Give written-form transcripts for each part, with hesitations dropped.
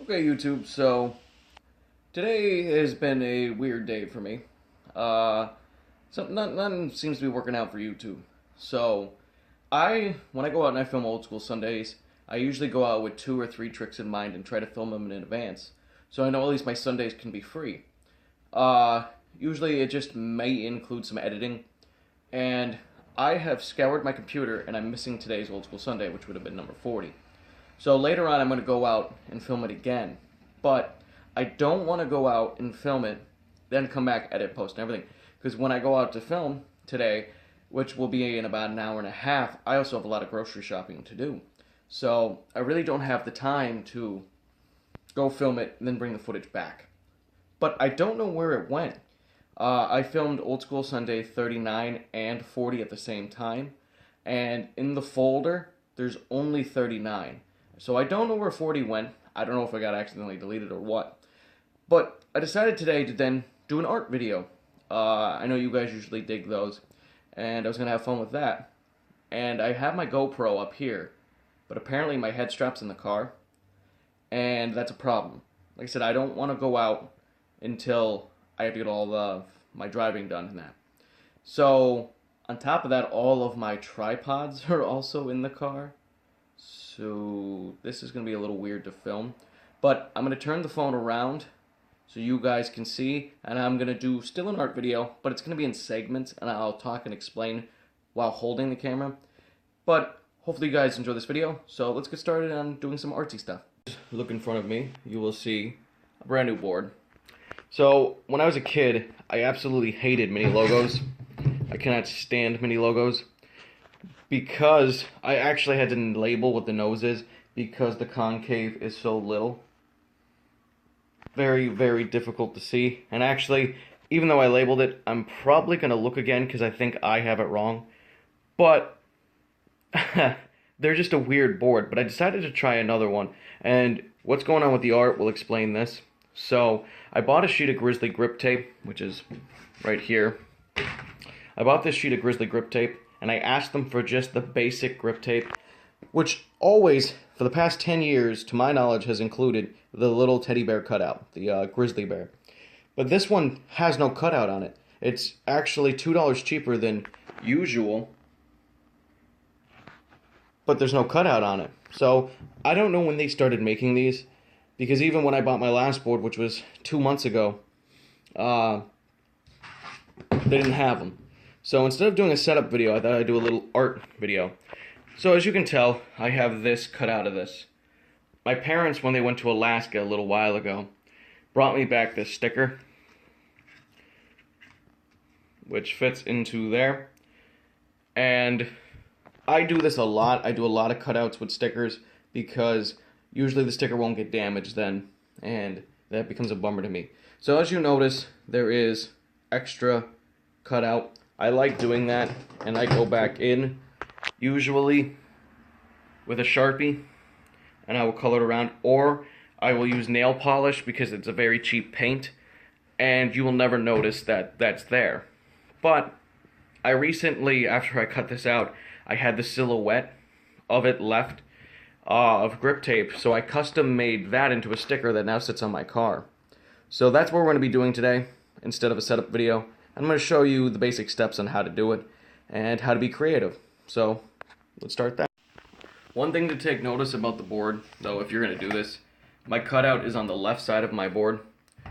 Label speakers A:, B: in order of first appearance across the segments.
A: Okay, YouTube, so today has been a weird day for me. Uh, nothing seems to be working out for YouTube. So, when I go out and I film old school Sundays, I usually go out with 2 or 3 tricks in mind and try to film them in advance. So I know at least my Sundays can be free. Uh, Usually it just may include some editing. And I have scoured my computer and I'm missing today's old school Sunday, which would have been number 40. So later on, I'm going to go out and film it again. But I don't want to go out and film it, then come back, edit, post, and everything. Because when I go out to film today, which will be in about an hour and a half, I also have a lot of grocery shopping to do. So I really don't have the time to go film it and then bring the footage back. But I don't know where it went. I filmed Old School Sunday 39 and 40 at the same time. And in the folder, there's only 39. So I don't know where 40 went. I don't know if I got accidentally deleted or what. But I decided today to then do an art video. I know you guys usually dig those. And I was going to have fun with that. And I have my GoPro up here. But apparently my head strap's in the car. And that's a problem. Like I said, I don't want to go out until I have to get all my driving done and that. So on top of that, all of my tripods are also in the car. So this is going to be a little weird to film. But I'm going to turn the phone around so you guys can see. And I'm going to do still an art video, but it's going to be in segments. And I'll talk and explain while holding the camera. But hopefully you guys enjoy this video. So let's get started on doing some artsy stuff. Look in front of me. You will see a brand new board. So when I was a kid, I absolutely hated mini logos. I cannot stand mini logos. Because I actually had to label what the nose is because the concave is so little. Very, very difficult to see. And actually, even though I labeled it, I'm probably going to look again because I think I have it wrong. But they're just a weird board. But I decided to try another one. And what's going on with the art will explain this. So I bought a sheet of Grizzly grip tape, which is right here. I bought this sheet of Grizzly grip tape. And I asked them for just the basic grip tape, which always, for the past 10 years, to my knowledge, has included the little teddy bear cutout, the grizzly bear. But this one has no cutout on it. It's actually $2 cheaper than usual, but there's no cutout on it. So I don't know when they started making these, because even when I bought my last board, which was 2 months ago, they didn't have them. So instead of doing a setup video, I thought I'd do a little art video. So as you can tell, I have this cut out of this. My parents, when they went to Alaska a little while ago, brought me back this sticker, which fits into there. And I do this a lot. I do a lot of cutouts with stickers because usually the sticker won't get damaged then, and that becomes a bummer to me. So as you notice, there is extra cutout. I like doing that, and I go back in, usually with a Sharpie, and I will color it around, or I will use nail polish because it's a very cheap paint, and you will never notice that that's there. But I recently, after I cut this out, I had the silhouette of it left of grip tape, so I custom made that into a sticker that now sits on my car. So that's what we're going to be doing today, instead of a setup video. I'm going to show you the basic steps on how to do it and how to be creative. So let's start that. One thing to take notice about the board, though, if you're going to do this, my cutout is on the left side of my board,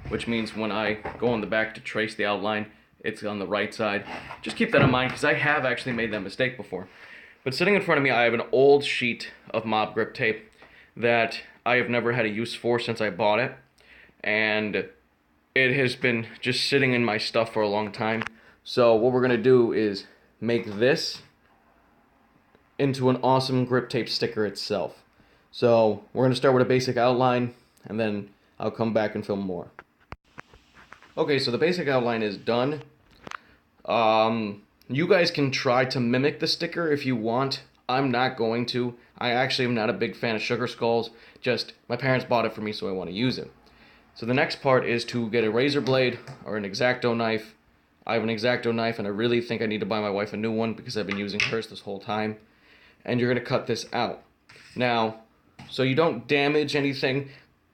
A: which means when I go on the back to trace the outline, it's on the right side. Just keep that in mind because I have actually made that mistake before. But sitting in front of me, I have an old sheet of mob grip tape that I have never had a use for since I bought it. And it has been just sitting in my stuff for a long time. So what we're going to do is make this into an awesome grip tape sticker itself. So we're going to start with a basic outline, and then I'll come back and film more. Okay, so the basic outline is done. You guys can try to mimic the sticker if you want. I'm not going to. I actually am not a big fan of sugar skulls. Just my parents bought it for me, so I want to use it. So the next part is to get a razor blade or an X-Acto knife. I have an X-Acto knife, and I really think I need to buy my wife a new one because I've been using hers this whole time. And you're going to cut this out. Now, so you don't damage anything,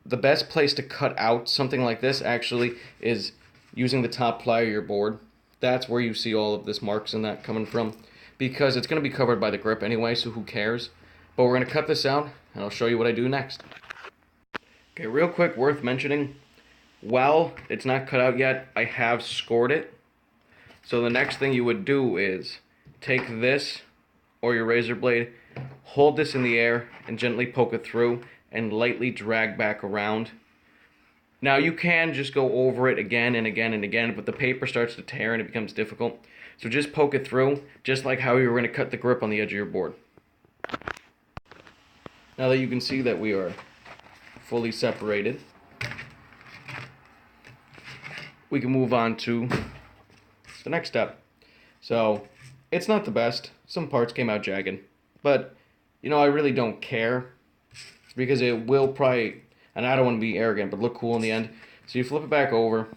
A: the best place to cut out something like this actually is using the top ply of your board. That's where you see all of this marks and that coming from, because it's going to be covered by the grip anyway, so who cares? But we're going to cut this out, and I'll show you what I do next. Okay, real quick, worth mentioning, while it's not cut out yet, I have scored it. So the next thing you would do is take this or your razor blade, hold this in the air, and gently poke it through, and lightly drag back around. Now you can just go over it again and again and again, but the paper starts to tear and it becomes difficult. So just poke it through, just like how you were going to cut the grip on the edge of your board. Now that you can see that we are fully separated, we can move on to the next step. So it's not the best. Some parts came out jagged, but you know, I really don't care, because it will probably, and I don't want to be arrogant, but look cool in the end. So you flip it back over,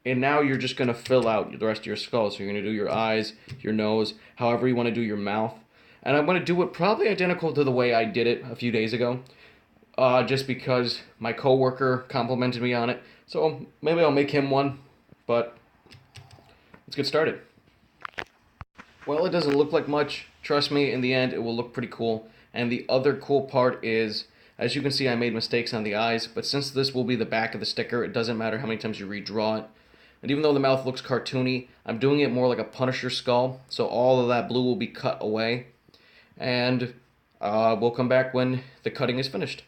A: and now you're just going to fill out the rest of your skull. So you're going to do your eyes, your nose, however you want to do your mouth. And I'm going to do it probably identical to the way I did it a few days ago, just because my coworker complimented me on it. So maybe I'll make him one, but let's get started. Well, it doesn't look like much. Trust me, in the end, it will look pretty cool. And the other cool part is, as you can see, I made mistakes on the eyes, but since this will be the back of the sticker, it doesn't matter how many times you redraw it. And even though the mouth looks cartoony, I'm doing it more like a Punisher skull, so all of that blue will be cut away. And we'll come back when the cutting is finished.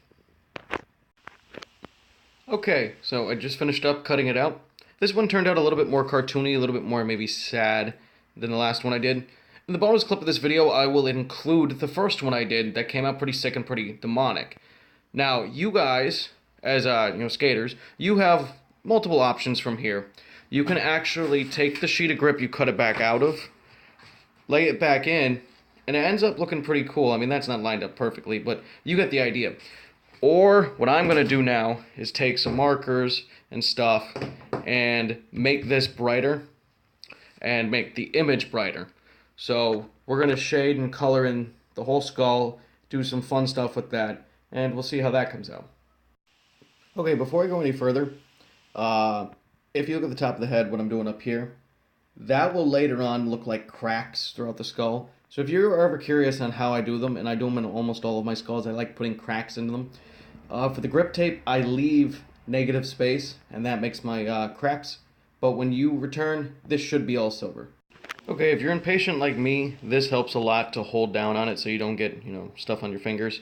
A: Okay, so I just finished up cutting it out. This one turned out a little bit more cartoony, a little bit more maybe sad than the last one I did. In the bonus clip of this video, I will include the first one I did that came out pretty sick and pretty demonic. Now, you guys, as skaters, you have multiple options from here. You can actually take the sheet of grip you cut it back out of, lay it back in, and it ends up looking pretty cool. I mean, that's not lined up perfectly, but you get the idea. Or, what I'm going to do now is take some markers and stuff and make this brighter and make the image brighter. So, we're going to shade and color in the whole skull, do some fun stuff with that, and we'll see how that comes out. Okay, before I go any further, if you look at the top of the head, what I'm doing up here, that will later on look like cracks throughout the skull. So if you're ever curious on how I do them, and I do them in almost all of my skulls, I like putting cracks into them. For the grip tape, I leave negative space, and that makes my cracks. But when you return, this should be all silver. Okay, if you're impatient like me, this helps a lot to hold down on it so you don't get, stuff on your fingers.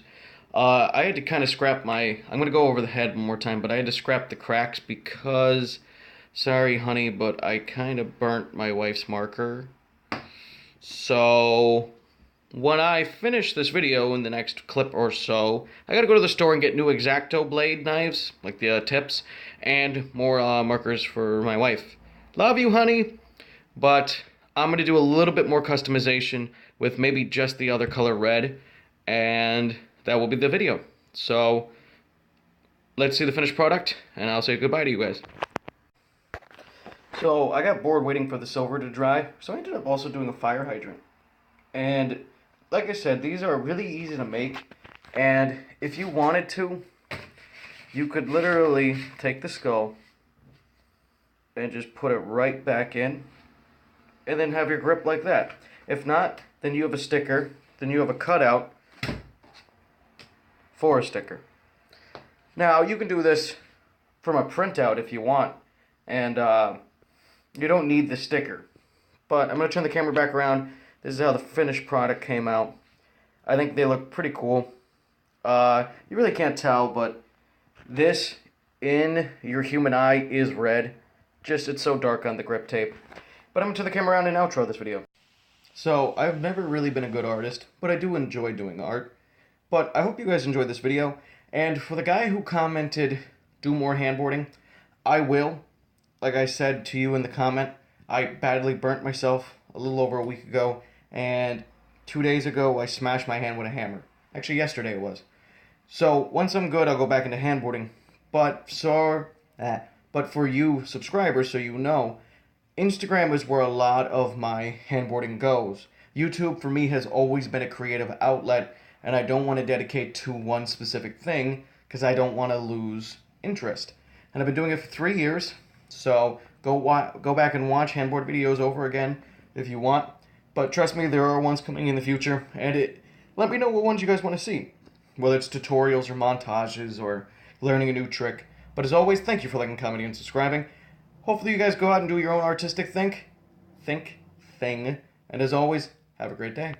A: I had to kind of scrap I'm going to go over the head one more time, but I had to scrap the cracks because, sorry honey, but I kind of burnt my wife's marker. So, when I finish this video in the next clip or so, I gotta go to the store and get new X-Acto blade knives, like the tips, and more markers for my wife. Love you, honey, but I'm gonna do a little bit more customization with maybe just the other color red, and that will be the video. So, let's see the finished product, and I'll say goodbye to you guys. So, I got bored waiting for the silver to dry, so I ended up also doing a fire hydrant. And, like I said, these are really easy to make, and if you wanted to, you could literally take the skull and just put it right back in, and then have your grip like that. If not, then you have a sticker, then you have a cutout for a sticker. Now, you can do this from a printout if you want, and you don't need the sticker. But I'm going to turn the camera back around. This is how the finished product came out. I think they look pretty cool. You really can't tell, but this in your human eye is red. Just it's so dark on the grip tape. But I'm going to turn the camera around and outro this video. So, I've never really been a good artist, but I do enjoy doing art. But I hope you guys enjoyed this video. And for the guy who commented, do more handboarding, I will. Like I said to you in the comment, I badly burnt myself a little over a week ago, and 2 days ago I smashed my hand with a hammer. Actually, yesterday it was. So, once I'm good, I'll go back into handboarding. But for you subscribers, so you know, Instagram is where a lot of my handboarding goes. YouTube, for me, has always been a creative outlet, and I don't want to dedicate to one specific thing, because I don't want to lose interest. And I've been doing it for 3 years, so go back and watch handboard videos over again if you want. But trust me, there are ones coming in the future, and let me know what ones you guys want to see, whether it's tutorials or montages or learning a new trick. But as always, thank you for liking, commenting, and subscribing. Hopefully you guys go out and do your own artistic thing. And as always, have a great day.